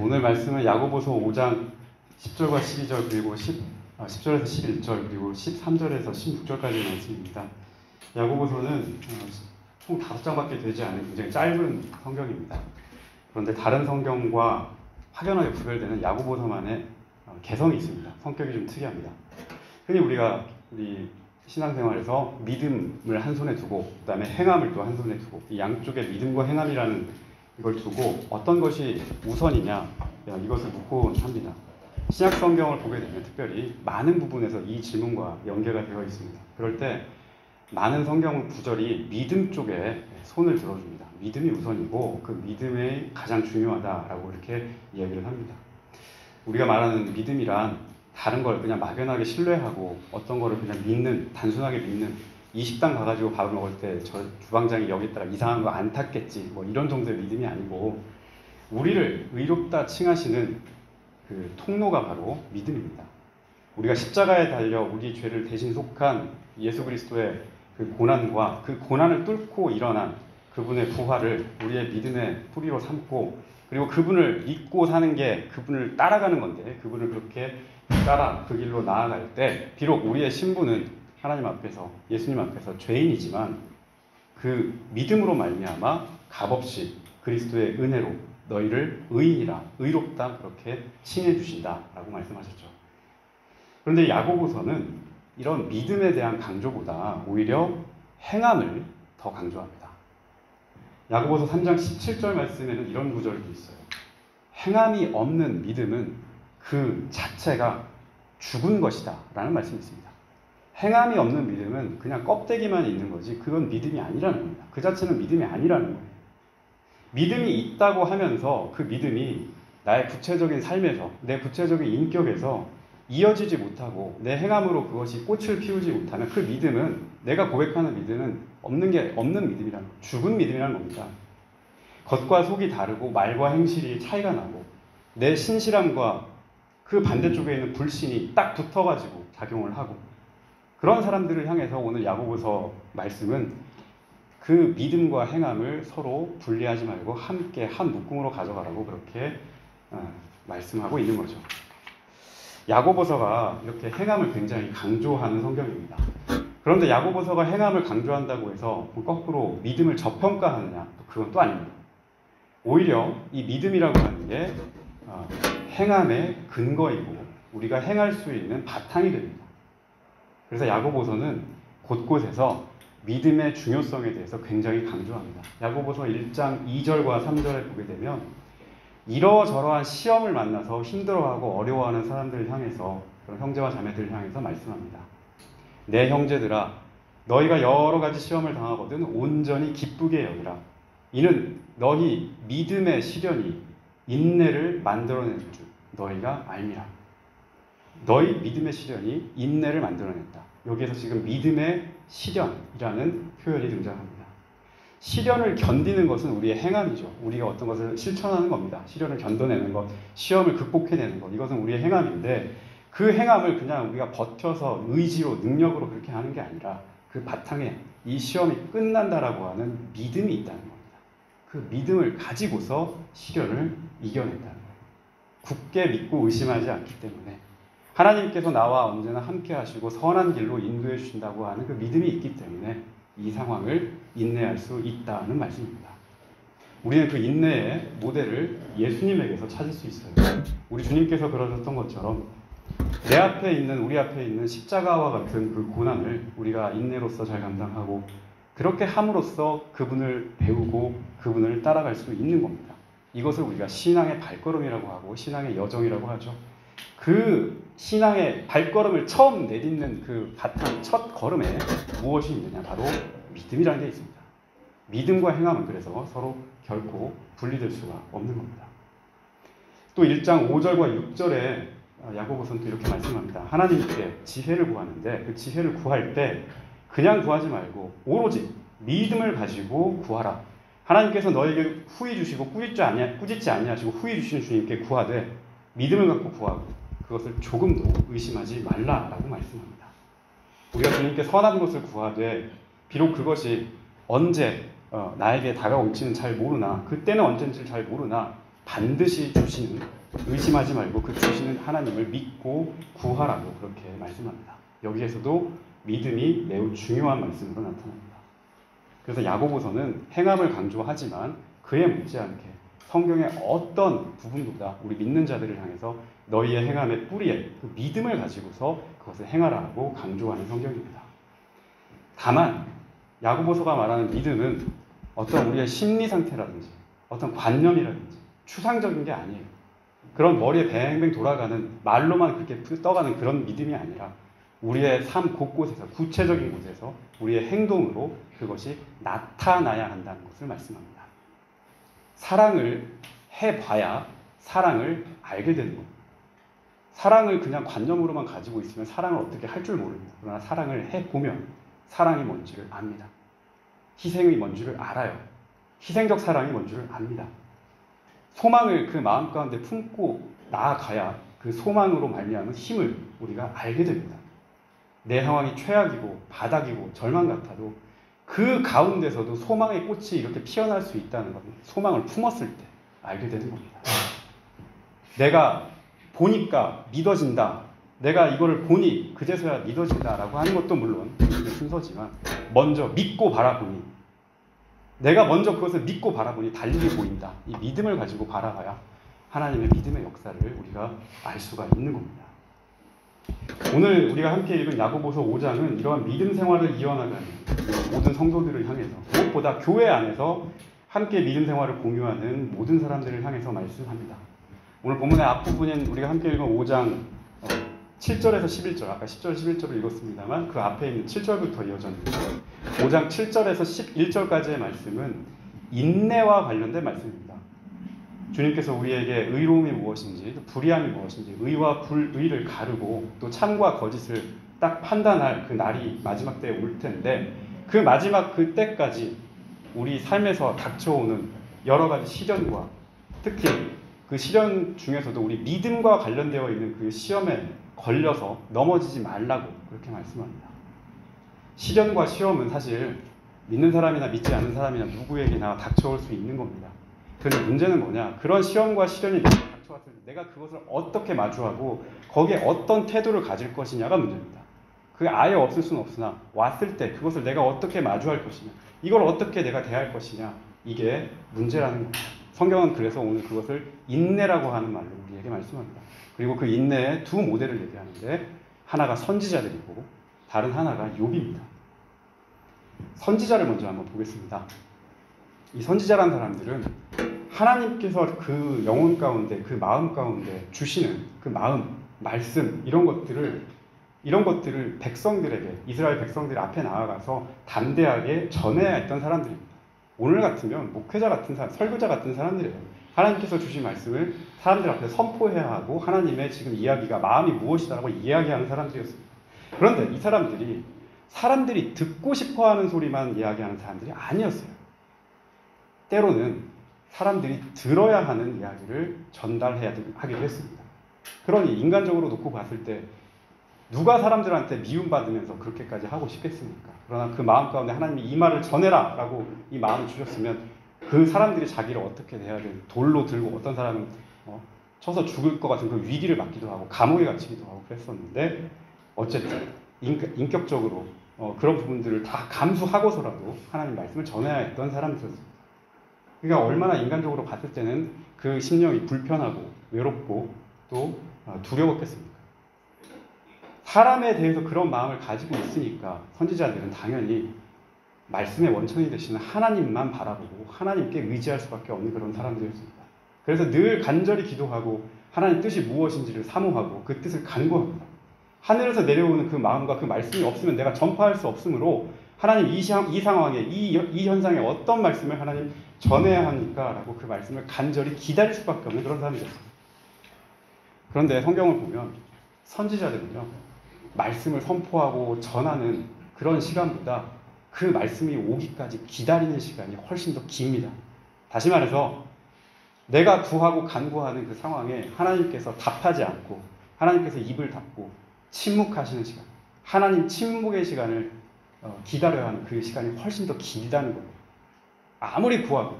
오늘 말씀은 야고보서 5장 10절과 12절 그리고 10절에서 11절 그리고 13절에서 16절까지 말씀입니다. 야고보서는 총 5장밖에 되지 않은 굉장히 짧은 성경입니다. 그런데 다른 성경과 확연하게 구별되는 야고보서만의 개성이 있습니다. 성격이 좀 특이합니다. 흔히 우리가 우리 신앙생활에서 믿음을 한 손에 두고 그 다음에 행함을 또 한 손에 두고 이 양쪽에 믿음과 행함이라는 이걸 두고 어떤 것이 우선이냐 이것을 묻곤 합니다. 신약 성경을 보게 되면 특별히 많은 부분에서 이 질문과 연계가 되어 있습니다. 그럴 때 많은 성경 구절이 믿음 쪽에 손을 들어줍니다. 믿음이 우선이고 그 믿음이 가장 중요하다라고 이렇게 이야기를 합니다. 우리가 말하는 믿음이란 다른 걸 그냥 막연하게 신뢰하고 어떤 거를 그냥 믿는, 단순하게 믿는, 이 식당 가가지고 밥을 먹을 때 저 주방장이 여기 있다가 이상한 거 안 탔겠지 뭐 이런 정도의 믿음이 아니고 우리를 의롭다 칭하시는 그 통로가 바로 믿음입니다. 우리가 십자가에 달려 우리 죄를 대신 속한 예수 그리스도의 그 고난과 그 고난을 뚫고 일어난 그분의 부활을 우리의 믿음의 뿌리로 삼고 그리고 그분을 믿고 사는 게 그분을 따라가는 건데 그분을 그렇게 따라 그 길로 나아갈 때 비록 우리의 신분은 하나님 앞에서 예수님 앞에서 죄인이지만 그 믿음으로 말미암아 값없이 그리스도의 은혜로 너희를 의인이라 의롭다 그렇게 칭해 주신다라고 말씀하셨죠. 그런데 야고보서는 이런 믿음에 대한 강조보다 오히려 행함을 더 강조합니다. 야고보서 3장 17절 말씀에는 이런 구절이 있어요. 행함이 없는 믿음은 그 자체가 죽은 것이다 라는 말씀이 있습니다. 행함이 없는 믿음은 그냥 껍데기만 있는 거지 그건 믿음이 아니라는 겁니다. 그 자체는 믿음이 아니라는 거예요. 믿음이 있다고 하면서 그 믿음이 나의 구체적인 삶에서 내 구체적인 인격에서 이어지지 못하고 내 행함으로 그것이 꽃을 피우지 못하면 그 믿음은 내가 고백하는 믿음은 없는 믿음이라는 거예요. 죽은 믿음이라는 겁니다. 겉과 속이 다르고 말과 행실이 차이가 나고 내 신실함과 그 반대쪽에 있는 불신이 딱 붙어가지고 작용을 하고 그런 사람들을 향해서 오늘 야고보서 말씀은 그 믿음과 행함을 서로 분리하지 말고 함께 한 묶음으로 가져가라고 그렇게 말씀하고 있는 거죠. 야고보서가 이렇게 행함을 굉장히 강조하는 성경입니다. 그런데 야고보서가 행함을 강조한다고 해서 거꾸로 믿음을 저평가하느냐? 그건 또 아닙니다. 오히려 이 믿음이라고 하는 게 행함의 근거이고 우리가 행할 수 있는 바탕이 됩니다. 그래서 야고보서는 곳곳에서 믿음의 중요성에 대해서 굉장히 강조합니다. 야고보서 1장 2절과 3절에 보게 되면 이러저러한 시험을 만나서 힘들어하고 어려워하는 사람들을 향해서 그런 형제와 자매들을 향해서 말씀합니다. 내 형제들아 너희가 여러 가지 시험을 당하거든 온전히 기쁘게 여기라. 이는 너희 믿음의 시련이 인내를 만들어내는 줄 너희가 알미라. 너희 믿음의 시련이 인내를 만들어낸다. 여기에서 지금 믿음의 시련이라는 표현이 등장합니다. 시련을 견디는 것은 우리의 행함이죠. 우리가 어떤 것을 실천하는 겁니다. 시련을 견뎌내는 것, 시험을 극복해내는 것, 이것은 우리의 행함인데 그 행함을 그냥 우리가 버텨서 의지로, 능력으로 그렇게 하는 게 아니라 그 바탕에 이 시험이 끝난다라고 하는 믿음이 있다는 겁니다. 그 믿음을 가지고서 시련을 이겨낸다는 거예요. 굳게 믿고 의심하지 않기 때문에 하나님께서 나와 언제나 함께 하시고 선한 길로 인도해 주신다고 하는 그 믿음이 있기 때문에 이 상황을 인내할 수 있다는 말씀입니다. 우리는 그 인내의 모델을 예수님에게서 찾을 수 있어요. 우리 주님께서 그러셨던 것처럼 우리 앞에 있는 십자가와 같은 그 고난을 우리가 인내로서 잘 감당하고 그렇게 함으로써 그분을 배우고 그분을 따라갈 수 있는 겁니다. 이것을 우리가 신앙의 발걸음이라고 하고 신앙의 여정이라고 하죠. 그 신앙의 발걸음을 처음 내딛는 그 바탕 첫 걸음에 무엇이 있느냐? 바로 믿음이라는 게 있습니다. 믿음과 행함은 그래서 서로 결코 분리될 수가 없는 겁니다. 또 1장 5절과 6절에 야고보서는 또 이렇게 말씀합니다. 하나님께 지혜를 구하는데 그 지혜를 구할 때 그냥 구하지 말고 오로지 믿음을 가지고 구하라. 하나님께서 너에게 후히 주시고 꾸짖지 아니하시고 후히 주시는 주님께 구하되 믿음을 갖고 구하고 그것을 조금도 의심하지 말라라고 말씀합니다. 우리가 주님께 선한 것을 구하되 비록 그것이 언제 나에게 다가올지는 잘 모르나 그때는 언젠지를 잘 모르나 반드시 주시는, 의심하지 말고 그 주시는 하나님을 믿고 구하라고 그렇게 말씀합니다. 여기에서도 믿음이 매우 중요한 말씀으로 나타납니다. 그래서 야고보서는 행함을 강조하지만 그에 못지않게 성경의 어떤 부분보다 우리 믿는 자들을 향해서 너희의 행함의 뿌리에 그 믿음을 가지고서 그것을 행하라고 강조하는 성경입니다. 다만 야고보서가 말하는 믿음은 어떤 우리의 심리 상태라든지 어떤 관념이라든지 추상적인 게 아니에요. 그런 머리에 뱅뱅 돌아가는 말로만 그렇게 떠가는 그런 믿음이 아니라 우리의 삶 곳곳에서 구체적인 곳에서 우리의 행동으로 그것이 나타나야 한다는 것을 말씀합니다. 사랑을 해봐야 사랑을 알게 되는 겁니다. 사랑을 그냥 관념으로만 가지고 있으면 사랑을 어떻게 할 줄 모릅니다. 그러나 사랑을 해보면 사랑이 뭔지를 압니다. 희생이 뭔지를 알아요. 희생적 사랑이 뭔지를 압니다. 소망을 그 마음 가운데 품고 나아가야 그 소망으로 말미암은 힘을 우리가 알게 됩니다. 내 상황이 최악이고 바닥이고 절망 같아도 그 가운데서도 소망의 꽃이 이렇게 피어날 수 있다는 것은 소망을 품었을 때 알게 되는 겁니다. 내가 보니까 믿어진다. 내가 이거를 보니 그제서야 믿어진다라고 하는 것도 물론 순서지만 먼저 믿고 바라보니 내가 먼저 그것을 믿고 바라보니 달리 보인다. 이 믿음을 가지고 바라봐야 하나님의 믿음의 역사를 우리가 알 수가 있는 겁니다. 오늘 우리가 함께 읽은 야고보서 5장은 이러한 믿음 생활을 이어나가는 모든 성도들을 향해서 무엇보다 교회 안에서 함께 믿음 생활을 공유하는 모든 사람들을 향해서 말씀합니다. 오늘 본문의 앞부분인 우리가 함께 읽은 5장 7절에서 11절, 아까 10절, 11절을 읽었습니다만 그 앞에 있는 7절부터 이어졌는데 5장 7절에서 11절까지의 말씀은 인내와 관련된 말씀입니다. 주님께서 우리에게 의로움이 무엇인지, 불의함이 무엇인지, 의와 불의를 가르고 또 참과 거짓을 딱 판단할 그 날이 마지막 때에 올 텐데 그 마지막 그 때까지 우리 삶에서 닥쳐오는 여러 가지 시련과 특히 그 시련 중에서도 우리 믿음과 관련되어 있는 그 시험에 걸려서 넘어지지 말라고 그렇게 말씀합니다. 시련과 시험은 사실 믿는 사람이나 믿지 않는 사람이나 누구에게나 닥쳐올 수 있는 겁니다. 그런데 문제는 뭐냐? 그런 시험과 시련이 닥쳐왔을 때 내가 그것을 어떻게 마주하고 거기에 어떤 태도를 가질 것이냐가 문제입니다. 그게 아예 없을 수는 없으나 왔을 때 그것을 내가 어떻게 마주할 것이냐, 이걸 어떻게 내가 대할 것이냐, 이게 문제라는 겁니다. 성경은 그래서 오늘 그것을 인내라고 하는 말로 우리에게 말씀합니다. 그리고 그 인내의 두 모델을 얘기하는데 하나가 선지자들이고 다른 하나가 욥입니다. 선지자를 먼저 한번 보겠습니다. 이 선지자라는 사람들은 하나님께서 그 영혼 가운데 그 마음 가운데 주시는 그 마음, 말씀 이런 것들을 백성들에게 이스라엘 백성들 앞에 나아가서 담대하게 전해야 했던 사람들입니다. 오늘 같으면 목회자 같은 사람, 설교자 같은 사람들이에요. 하나님께서 주신 말씀을 사람들 앞에 선포해야 하고 하나님의 지금 이야기가 마음이 무엇이다라고 이야기하는 사람들이었습니다. 그런데 이 사람들이 듣고 싶어하는 소리만 이야기하는 사람들이 아니었어요. 때로는 사람들이 들어야 하는 이야기를 전달하기도 했습니다. 그러니 인간적으로 놓고 봤을 때 누가 사람들한테 미움받으면서 그렇게까지 하고 싶겠습니까? 그러나 그 마음 가운데 하나님이 이 말을 전해라 라고 이 마음을 주셨으면 그 사람들이 자기를 어떻게 대해야 되는지 돌로 들고 어떤 사람은 쳐서 죽을 것 같은 그 위기를 맞기도 하고 감옥에 갇히기도 하고 그랬었는데 어쨌든 인격적으로 그런 부분들을 다 감수하고서라도 하나님 말씀을 전해야 했던 사람들이었습니다. 그러니까 얼마나 인간적으로 봤을 때는 그 심령이 불편하고 외롭고 또 두려웠겠습니까? 사람에 대해서 그런 마음을 가지고 있으니까 선지자들은 당연히 말씀의 원천이 되시는 하나님만 바라보고 하나님께 의지할 수밖에 없는 그런 사람들이었습니다. 그래서 늘 간절히 기도하고 하나님 뜻이 무엇인지를 사모하고 그 뜻을 간구합니다. 하늘에서 내려오는 그 마음과 그 말씀이 없으면 내가 전파할 수 없으므로 하나님 이 상황에 이 현상에 어떤 말씀을 하나님 전해야 합니까? 라고 그 말씀을 간절히 기다릴 수밖에 없는 그런 사람이었습니다. 그런데 성경을 보면 선지자들은요, 말씀을 선포하고 전하는 그런 시간보다 그 말씀이 오기까지 기다리는 시간이 훨씬 더 깁니다. 다시 말해서 내가 구하고 간구하는 그 상황에 하나님께서 답하지 않고 하나님께서 입을 닫고 침묵하시는 시간, 하나님 침묵의 시간을 기다려야 하는 그 시간이 훨씬 더 길다는 거예요. 아무리 구하고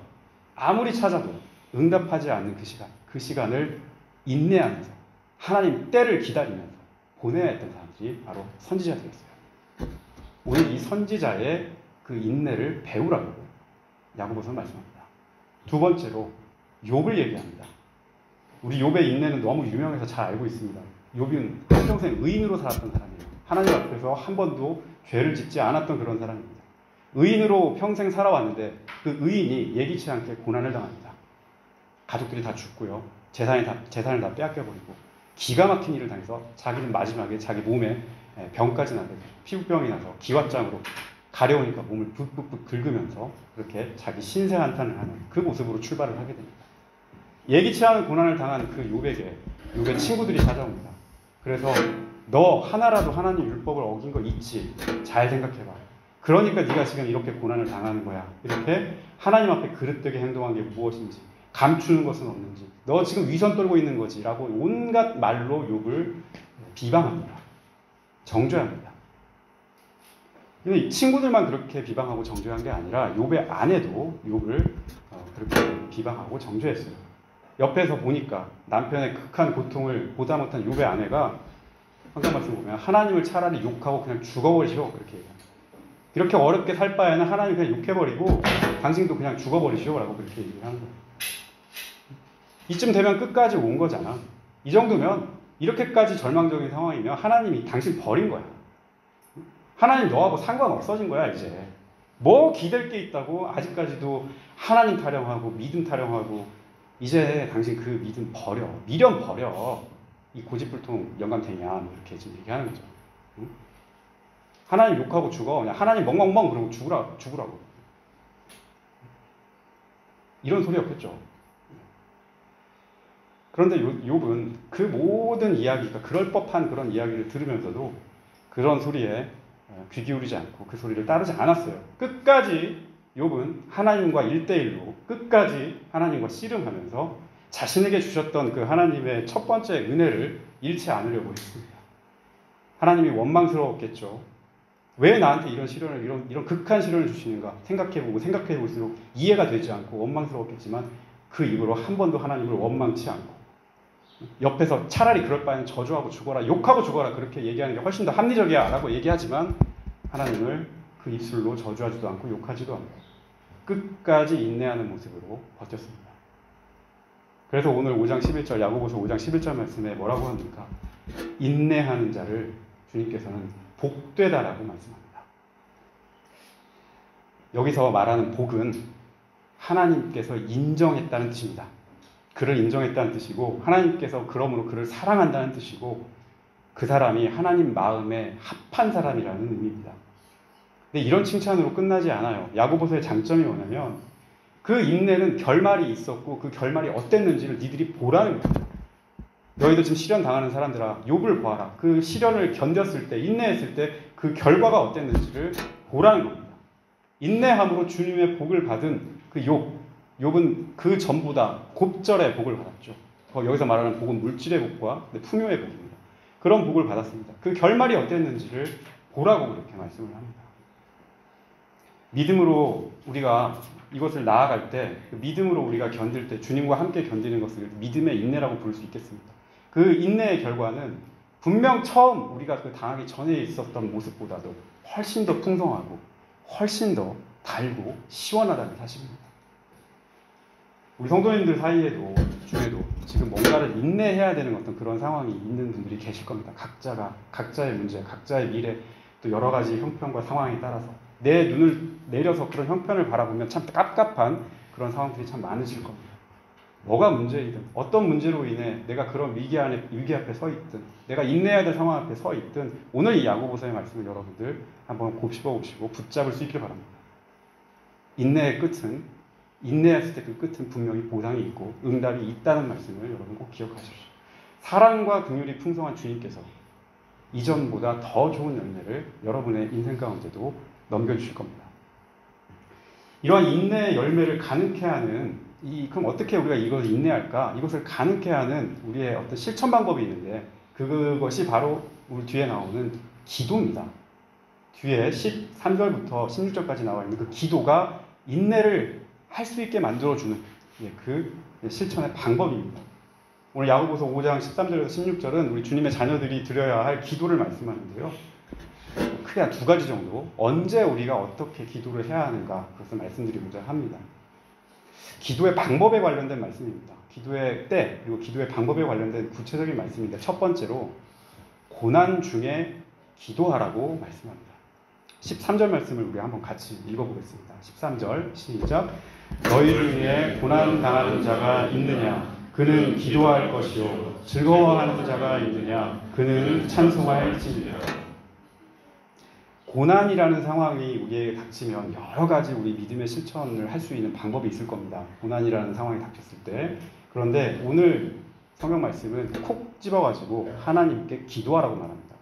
아무리 찾아도 응답하지 않는 그 시간을 인내하면서 하나님 때를 기다리면서 보내야 했던 사람들이 바로 선지자들이었어요. 오늘 이 선지자의 그 인내를 배우라고 야고보서는 말씀합니다. 두 번째로 욥을 얘기합니다. 우리 욥의 인내는 너무 유명해서 잘 알고 있습니다. 욥은 한평생 의인으로 살았던 사람이에요. 하나님 앞에서 한 번도 죄를 짓지 않았던 그런 사람입니다. 의인으로 평생 살아왔는데 그 의인이 예기치 않게 고난을 당합니다. 가족들이 다 죽고요. 재산을 다 빼앗겨버리고 기가 막힌 일을 당해서 자기는 마지막에 자기 몸에 병까지 나게 피부병이 나서 기왓장으로 가려우니까 몸을 붓붓 긁으면서 그렇게 자기 신세 한탄을 하는 그 모습으로 출발을 하게 됩니다. 예기치 않은 고난을 당한 그 욥에게 욥의 친구들이 찾아옵니다. 그래서 너 하나라도 하나님 율법을 어긴 거 있지? 잘 생각해봐. 그러니까 네가 지금 이렇게 고난을 당하는 거야. 이렇게 하나님 앞에 그릇되게 행동한 게 무엇인지, 감추는 것은 없는지, 너 지금 위선 떨고 있는 거지 라고 온갖 말로 욥을 비방합니다. 정죄합니다. 근데 친구들만 그렇게 비방하고 정죄한 게 아니라 욥의 아내도 욥을 그렇게 비방하고 정죄했어요. 옆에서 보니까 남편의 극한 고통을 보다 못한 욥의 아내가 성경 말씀 보면 하나님을 차라리 욕하고 그냥 죽어버리시오 그렇게 얘기합니다. 이렇게 어렵게 살 바에는 하나님 그냥 욕해버리고 당신도 그냥 죽어버리시오 라고 그렇게 얘기를 하는 거예요. 이쯤 되면 끝까지 온 거잖아. 이 정도면 이렇게까지 절망적인 상황이면 하나님이 당신 버린 거야. 하나님 너하고 상관없어진 거야 이제. 뭐 기댈 게 있다고 아직까지도 하나님 타령하고 믿음 타령하고 이제 당신 그 믿음 버려. 미련 버려. 이 고집불통 영감탱이야. 이렇게 지금 얘기하는 거죠. 응? 하나님 욕하고 죽어. 그냥 하나님 멍멍멍 그러고 죽으라고. 이런 소리였겠죠. 그런데 욥은 그 모든 이야기가 그럴 법한 그런 이야기를 들으면서도 그런 소리에 귀 기울이지 않고 그 소리를 따르지 않았어요. 끝까지 욥은 하나님과 1대1로 끝까지 하나님과 씨름하면서 자신에게 주셨던 그 하나님의 첫 번째 은혜를 잃지 않으려고 했습니다. 하나님이 원망스러웠겠죠. 왜 나한테 이런 시련을, 이런 극한 시련을 주시는가 생각해볼수록 이해가 되지 않고 원망스러웠겠지만 그 이후로 한 번도 하나님을 원망치 않고 옆에서 차라리 그럴 바에는 저주하고 죽어라, 욕하고 죽어라 그렇게 얘기하는 게 훨씬 더 합리적이야 라고 얘기하지만 하나님을 그 입술로 저주하지도 않고 욕하지도 않고 끝까지 인내하는 모습으로 버텼습니다. 그래서 오늘 5장 11절 야고보서 5장 11절 말씀에 뭐라고 합니까? 인내하는 자를 주님께서는 복되다라고 말씀합니다. 여기서 말하는 복은 하나님께서 인정했다는 뜻입니다. 그를 인정했다는 뜻이고 하나님께서 그러므로 그를 사랑한다는 뜻이고 그 사람이 하나님 마음에 합한 사람이라는 의미입니다. 근데 이런 칭찬으로 끝나지 않아요. 야고보서의 장점이 뭐냐면 그 인내는 결말이 있었고 그 결말이 어땠는지를 니들이 보라는 거예요. 너희도 지금 시련 당하는 사람들아 욥을 봐라. 그 시련을 견뎠을 때 인내했을 때 그 결과가 어땠는지를 보라는 겁니다. 인내함으로 주님의 복을 받은 그 욥은 그 전보다 곱절의 복을 받았죠. 여기서 말하는 복은 물질의 복과 풍요의 복입니다. 그런 복을 받았습니다. 그 결말이 어땠는지를 보라고 그렇게 말씀을 합니다. 믿음으로 우리가 이것을 나아갈 때, 믿음으로 우리가 견딜 때 주님과 함께 견디는 것을 믿음의 인내라고 부를 수 있겠습니다. 그 인내의 결과는 분명 처음 우리가 그 당하기 전에 있었던 모습보다도 훨씬 더 풍성하고 훨씬 더 달고 시원하다는 사실입니다. 우리 성도님들 사이에도 중에도 지금 뭔가를 인내해야 되는 어떤 그런 상황이 있는 분들이 계실 겁니다. 각자의 문제, 각자의 미래, 또 여러 가지 형편과 상황에 따라서 내 눈을 내려서 그런 형편을 바라보면 참 깝깝한 그런 상황들이 참 많으실 겁니다. 뭐가 문제이든 어떤 문제로 인해 내가 그런 위기 앞에 서 있든 내가 인내해야 될 상황 앞에 서 있든 오늘 이 야고보서의 말씀을 여러분들 한번 곱씹어 보시고 붙잡을 수 있길 바랍니다. 인내의 끝은 인내했을 때 그 끝은 분명히 보상이 있고 응답이 있다는 말씀을 여러분 꼭 기억하십시오. 사랑과 긍휼이 풍성한 주님께서 이전보다 더 좋은 열매를 여러분의 인생 가운데도 넘겨주실 겁니다. 이러한 인내의 열매를 가능케 하는 그럼 어떻게 우리가 이걸 인내할까? 이것을 가능케 하는 우리의 어떤 실천 방법이 있는데 그것이 바로 우리 뒤에 나오는 기도입니다. 뒤에 13절부터 16절까지 나와 있는 그 기도가 인내를 할 수 있게 만들어주는 그 실천의 방법입니다. 오늘 야고보서 5장 13절에서 16절은 우리 주님의 자녀들이 드려야 할 기도를 말씀하는데요. 크게 한 두 가지 정도, 언제 우리가 어떻게 기도를 해야 하는가, 그것을 말씀드리고자 합니다. 기도의 방법에 관련된 말씀입니다. 기도의 때, 그리고 기도의 방법에 관련된 구체적인 말씀인데, 첫 번째로 고난 중에 기도하라고 말씀합니다. 13절 말씀을 우리 한번 같이 읽어보겠습니다. 13절 시작. 너희 중에 고난 당하는 자가 있느냐? 그는 기도할 것이요. 즐거워하는 자가 있느냐? 그는 찬송할지니라. 고난이라는 상황이 우리에게 닥치면 여러 가지 우리 믿음의 실천을 할 수 있는 방법이 있을 겁니다. 고난이라는 상황이 닥쳤을 때. 그런데 오늘 성경 말씀은 콕 집어가지고 하나님께 기도하라고 말합니다.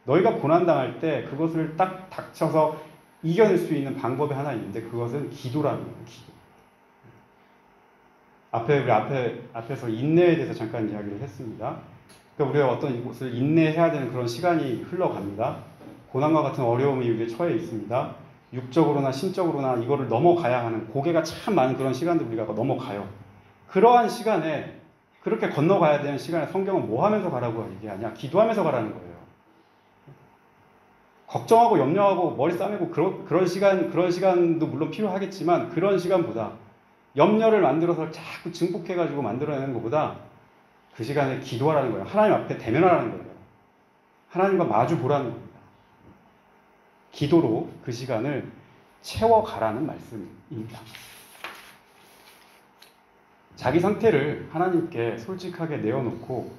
너희가 고난당할 때 그것을 딱 닥쳐서 이겨낼 수 있는 방법이 하나 있는데, 그것은 기도라는 거예요. 기도. 앞에서 인내에 대해서 잠깐 이야기를 했습니다. 그러니까 우리가 어떤 것을 인내해야 되는 그런 시간이 흘러갑니다. 고난과 같은 어려움이 우리에 처해 있습니다. 육적으로나 신적으로나 이거를 넘어가야 하는, 고개가 참 많은 그런 시간들 우리가 넘어가요. 그러한 시간에, 그렇게 건너가야 되는 시간에 성경은 뭐 하면서 가라고 얘기하냐? 기도하면서 가라는 거예요. 걱정하고 염려하고 머리 싸매고 그런 시간도 물론 필요하겠지만, 그런 시간보다 염려를 만들어서 자꾸 증폭해가지고 만들어내는 것보다 그 시간에 기도하라는 거예요. 하나님 앞에 대면하라는 거예요. 하나님과 마주 보라는 겁니다. 기도로 그 시간을 채워가라는 말씀입니다. 자기 상태를 하나님께 솔직하게 내어놓고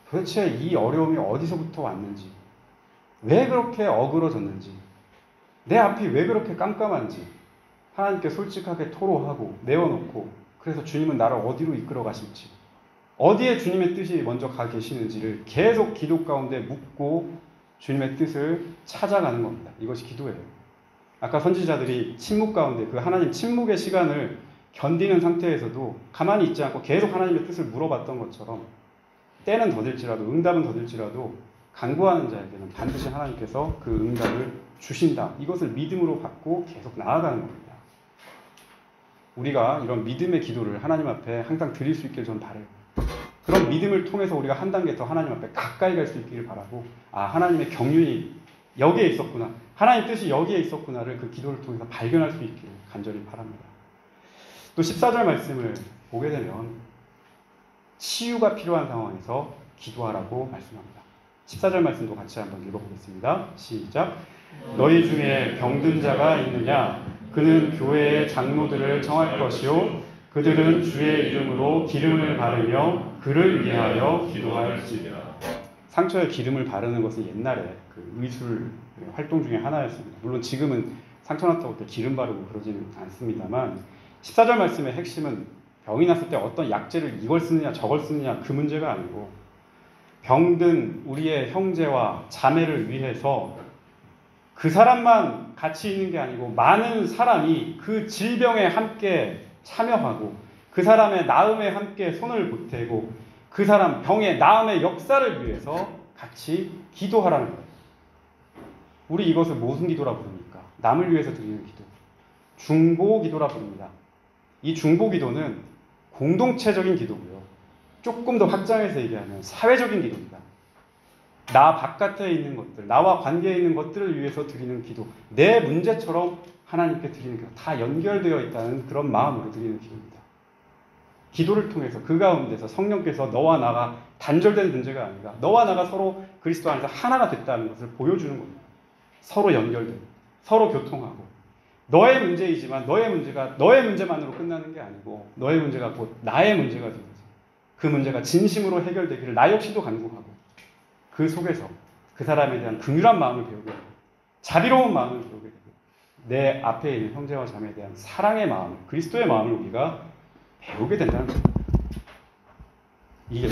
도대체 이 어려움이 어디서부터 왔는지, 왜 그렇게 어그러졌는지, 내 앞이 왜 그렇게 깜깜한지 하나님께 솔직하게 토로하고 내어놓고, 그래서 주님은 나를 어디로 이끌어 가실지, 어디에 주님의 뜻이 먼저 가 계시는지를 계속 기도 가운데 묻고 주님의 뜻을 찾아가는 겁니다. 이것이 기도예요. 아까 선지자들이 침묵 가운데 그 하나님 침묵의 시간을 견디는 상태에서도 가만히 있지 않고 계속 하나님의 뜻을 물어봤던 것처럼, 때는 더딜지라도, 응답은 더딜지라도 간구하는 자에게는 반드시 하나님께서 그 응답을 주신다. 이것을 믿음으로 받고 계속 나아가는 겁니다. 우리가 이런 믿음의 기도를 하나님 앞에 항상 드릴 수 있기를 저는 바라요. 그런 믿음을 통해서 우리가 한 단계 더 하나님 앞에 가까이 갈 수 있기를 바라고, 하나님의 경륜이 여기에 있었구나, 하나님 뜻이 여기에 있었구나를 그 기도를 통해서 발견할 수 있기를 간절히 바랍니다. 또 14절 말씀을 보게 되면 치유가 필요한 상황에서 기도하라고 말씀합니다. 14절 말씀도 같이 한번 읽어보겠습니다. 시작. 너희 중에 병든 자가 있느냐? 그는 교회의 장로들을 청할 것이요, 그들은 주의 이름으로 기름을 바르며 그를 위하여 기도할지니라. 상처에 기름을 바르는 것은 옛날에 그 의술 활동 중에 하나였습니다. 물론 지금은 상처 났다고 또 기름 바르고 그러지는 않습니다만, 14절 말씀의 핵심은 병이 났을 때 어떤 약재를 이걸 쓰느냐 저걸 쓰느냐 그 문제가 아니고, 병든 우리의 형제와 자매를 위해서 그 사람만 같이 있는 게 아니고 많은 사람이 그 질병에 함께 참여하고 그 사람의 나음에 함께 손을 보태고 그 사람 병의 나음의 역사를 위해서 같이 기도하라는 거예요. 우리 이것을 무슨 기도라 부릅니까? 남을 위해서 드리는 기도, 중보 기도라 부릅니다. 이 중보 기도는 공동체적인 기도고요, 조금 더 확장해서 얘기하면 사회적인 기도입니다. 나 바깥에 있는 것들, 나와 관계에 있는 것들을 위해서 드리는 기도, 내 문제처럼 하나님께 드리는 기도, 다 연결되어 있다는 그런 마음으로 드리는 기도입니다. 기도를 통해서 그 가운데서 성령께서 너와 나가 단절된 문제가 아니라 너와 나가 서로 그리스도 안에서 하나가 됐다는 것을 보여주는 겁니다. 서로 연결되고 서로 교통하고, 너의 문제이지만 너의 문제가 너의 문제만으로 끝나는 게 아니고 너의 문제가 곧 나의 문제가 되면서 그 문제가 진심으로 해결되기를 나 역시도 간구하고, 그 속에서 그 사람에 대한 긍휼한 마음을 배우게 되고 자비로운 마음을 배우게 되고 내 앞에 있는 형제와 자매에 대한 사랑의 마음, 그리스도의 마음을 우리가 배우게 된다는 겁니다. 이게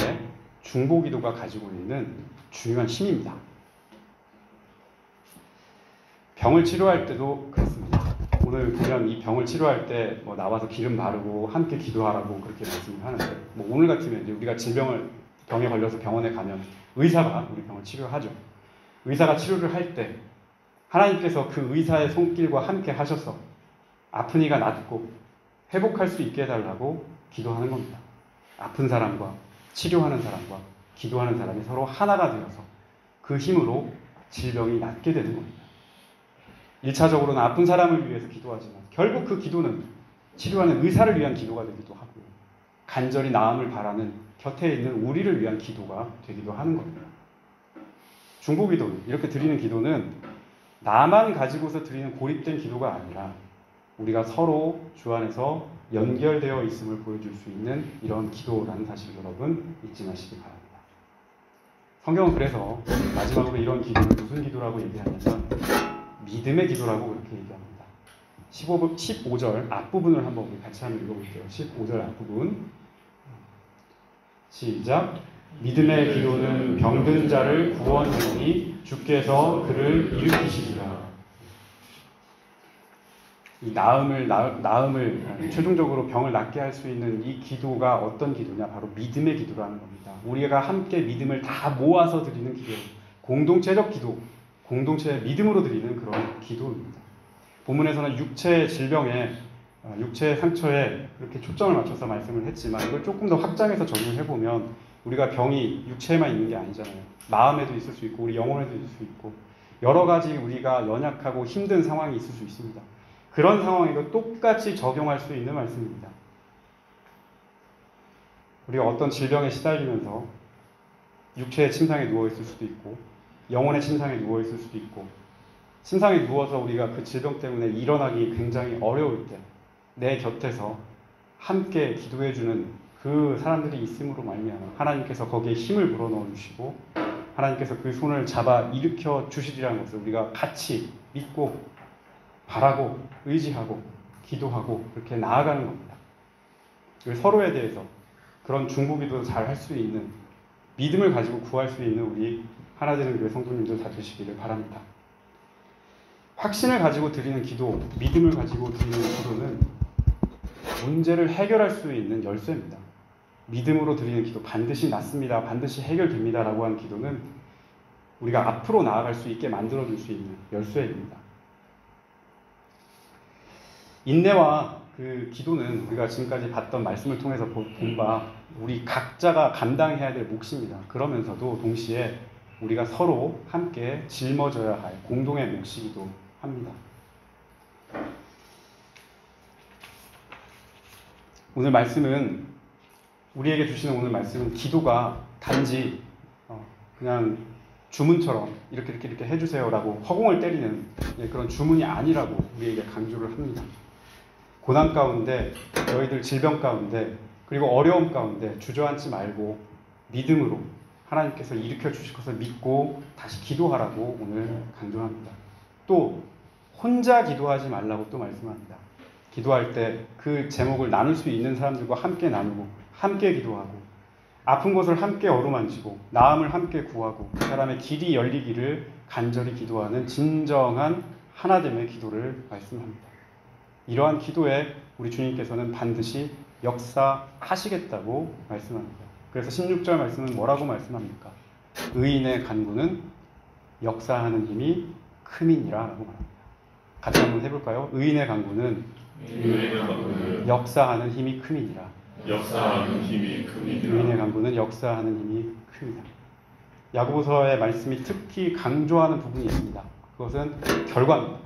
중보기도가 가지고 있는 중요한 힘입니다. 병을 치료할 때도 그렇습니다. 오늘 보면 이 병을 치료할 때 나와서 기름 바르고 함께 기도하라고 그렇게 말씀을 하는데, 오늘 같으면 이제 우리가 병에 걸려서 병원에 가면 의사가 우리 병을 치료하죠. 의사가 치료를 할 때 하나님께서 그 의사의 손길과 함께 하셔서 아픈 이가 낫고 회복할 수 있게 해달라고 기도하는 겁니다. 아픈 사람과 치료하는 사람과 기도하는 사람이 서로 하나가 되어서 그 힘으로 질병이 낫게 되는 겁니다. 1차적으로는 아픈 사람을 위해서 기도하지만 결국 그 기도는 치료하는 의사를 위한 기도가 되기도 하고요. 간절히 나음을 바라는 곁에 있는 우리를 위한 기도가 되기도 하는 겁니다. 중보기도, 이렇게 드리는 기도는 나만 가지고서 드리는 고립된 기도가 아니라 우리가 서로 주 안에서 연결되어 있음을 보여줄 수 있는 이런 기도라는 사실 여러분 잊지 마시기 바랍니다. 성경은 그래서 마지막으로 이런 기도를 무슨 기도라고 얘기하냐면 믿음의 기도라고 그렇게 얘기합니다. 15절 앞부분을 한번 우리 같이 한번 읽어볼게요. 15절 앞부분 시작. 믿음의 기도는 병든 자를 구원하니 주께서 그를 일으키시리라. 이 나음을 최종적으로 병을 낫게 할 수 있는 이 기도가 어떤 기도냐? 바로 믿음의 기도라는 겁니다. 우리가 함께 믿음을 다 모아서 드리는 기도, 공동체적 기도, 공동체의 믿음으로 드리는 그런 기도입니다. 본문에서는 육체의 질병에, 육체의 상처에 그렇게 초점을 맞춰서 말씀을 했지만 이걸 조금 더 확장해서 적용해보면 우리가 병이 육체에만 있는 게 아니잖아요. 마음에도 있을 수 있고 우리 영혼에도 있을 수 있고 여러 가지 우리가 연약하고 힘든 상황이 있을 수 있습니다. 그런 상황에도 똑같이 적용할 수 있는 말씀입니다. 우리가 어떤 질병에 시달리면서 육체의 침상에 누워있을 수도 있고 영혼의 침상에 누워있을 수도 있고 침상에 누워서 우리가 그 질병 때문에 일어나기 굉장히 어려울 때 내 곁에서 함께 기도해주는 그 사람들이 있음으로 말미암아 하나님께서 거기에 힘을 불어넣어 주시고 하나님께서 그 손을 잡아 일으켜 주시리라는 것을 우리가 같이 믿고 바라고 의지하고 기도하고 그렇게 나아가는 겁니다. 서로에 대해서 그런 중보기도 잘 할 수 있는 믿음을 가지고 구할 수 있는 우리 하나되는 교회 성도님들 다 되시기를 바랍니다. 확신을 가지고 드리는 기도, 믿음을 가지고 드리는 기도는 문제를 해결할 수 있는 열쇠입니다. 믿음으로 드리는 기도 반드시 낫습니다. 반드시 해결됩니다. 라고 하는 기도는 우리가 앞으로 나아갈 수 있게 만들어줄 수 있는 열쇠입니다. 인내와 그 기도는 우리가 지금까지 봤던 말씀을 통해서 본 바 우리 각자가 감당해야 될 몫입니다. 그러면서도 동시에 우리가 서로 함께 짊어져야 할 공동의 몫이기도 합니다. 오늘 말씀은 우리에게 주시는 오늘 말씀은 기도가 단지 그냥 주문처럼 이렇게 해주세요라고 허공을 때리는 그런 주문이 아니라고 우리에게 강조를 합니다. 고난 가운데 너희들 질병 가운데 그리고 어려움 가운데 주저앉지 말고 믿음으로 하나님께서 일으켜 주실 것을 믿고 다시 기도하라고 오늘 강조합니다. 또 혼자 기도하지 말라고 또 말씀합니다. 기도할 때 그 제목을 나눌 수 있는 사람들과 함께 나누고 함께 기도하고 아픈 곳을 함께 어루만지고 나음을 함께 구하고 그 사람의 길이 열리기를 간절히 기도하는 진정한 하나됨의 기도를 말씀합니다. 이러한 기도에 우리 주님께서는 반드시 역사하시겠다고 말씀합니다. 그래서 16절 말씀은 뭐라고 말씀합니까? 의인의 간구는 역사하는 힘이 큼이니라 라고 말합니다. 같이 한번 해볼까요? 의인의 간구는 역사하는 힘이 큼이니라. 역사하는 힘이 큼이니라. 의인의 간구는 역사하는 힘이 큼이다. 야고보서의 말씀이 특히 강조하는 부분이 있습니다. 그것은 결과입니다.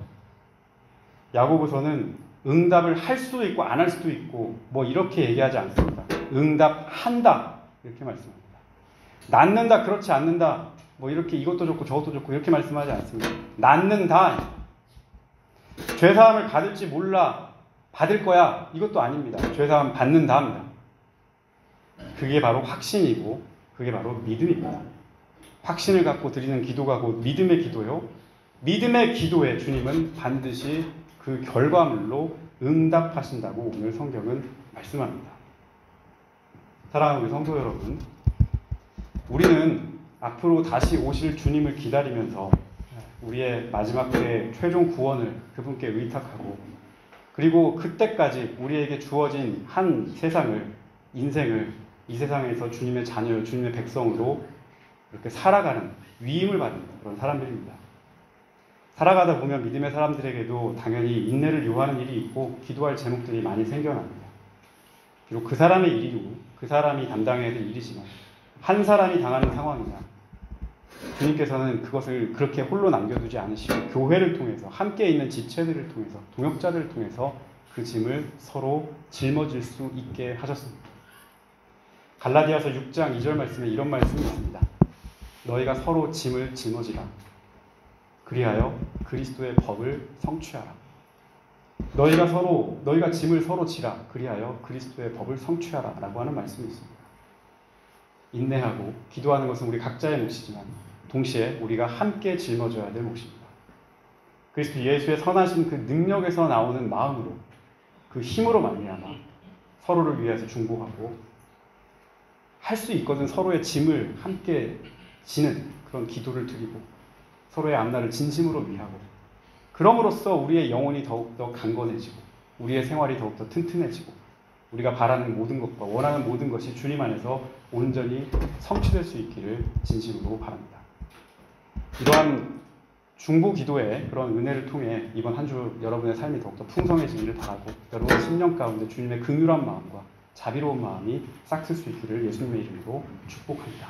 야고보서는 응답을 할 수도 있고 안 할 수도 있고 뭐 이렇게 얘기하지 않습니다. 응답한다 이렇게 말씀합니다. 낫는다 그렇지 않는다 뭐 이렇게 이것도 좋고 저것도 좋고 이렇게 말씀하지 않습니다. 낫는다. 죄사함을 받을지 몰라 받을 거야 이것도 아닙니다. 죄사함 받는다 합니다. 그게 바로 확신이고 그게 바로 믿음입니다. 확신을 갖고 드리는 기도가 곧 믿음의 기도요. 믿음의 기도에 주님은 반드시 그 결과물로 응답하신다고 오늘 성경은 말씀합니다. 사랑하는 우리 성도 여러분, 우리는 앞으로 다시 오실 주님을 기다리면서 우리의 마지막 때의 최종 구원을 그분께 의탁하고 그리고 그때까지 우리에게 주어진 한 세상을, 인생을 이 세상에서 주님의 자녀, 주님의 백성으로 이렇게 살아가는 위임을 받는 그런 사람들입니다. 살아가다 보면 믿음의 사람들에게도 당연히 인내를 요하는 일이 있고 기도할 제목들이 많이 생겨납니다. 비록 그 사람의 일이고 그 사람이 담당해야 될 일이지만 한 사람이 당하는 상황이냐, 주님께서는 그것을 그렇게 홀로 남겨두지 않으시고 교회를 통해서 함께 있는 지체들을 통해서 동역자들을 통해서 그 짐을 서로 짊어질 수 있게 하셨습니다. 갈라디아서 6장 2절 말씀에 이런 말씀이 있습니다. 너희가 서로 짐을 짊어지라. 그리하여 그리스도의 법을 성취하라. 너희가 짐을 서로 지라. 그리하여 그리스도의 법을 성취하라. 라고 하는 말씀이 있습니다. 인내하고 기도하는 것은 우리 각자의 몫이지만 동시에 우리가 함께 짊어져야 될 몫입니다. 그리스도 예수의 선하신 그 능력에서 나오는 마음으로, 그 힘으로 말미암아 서로를 위해서 중보하고 할 수 있거든 서로의 짐을 함께 지는 그런 기도를 드리고 서로의 앞날을 진심으로 위하고, 그럼으로써 우리의 영혼이 더욱더 강건해지고 우리의 생활이 더욱더 튼튼해지고 우리가 바라는 모든 것과 원하는 모든 것이 주님 안에서 온전히 성취될 수 있기를 진심으로 바랍니다. 이러한 중보 기도의 그런 은혜를 통해 이번 한 주 여러분의 삶이 더욱더 풍성해지기를 바라고, 여러분의 심령 가운데 주님의 긍휼한 마음과 자비로운 마음이 싹틀 수 있기를 예수님의 이름으로 축복합니다.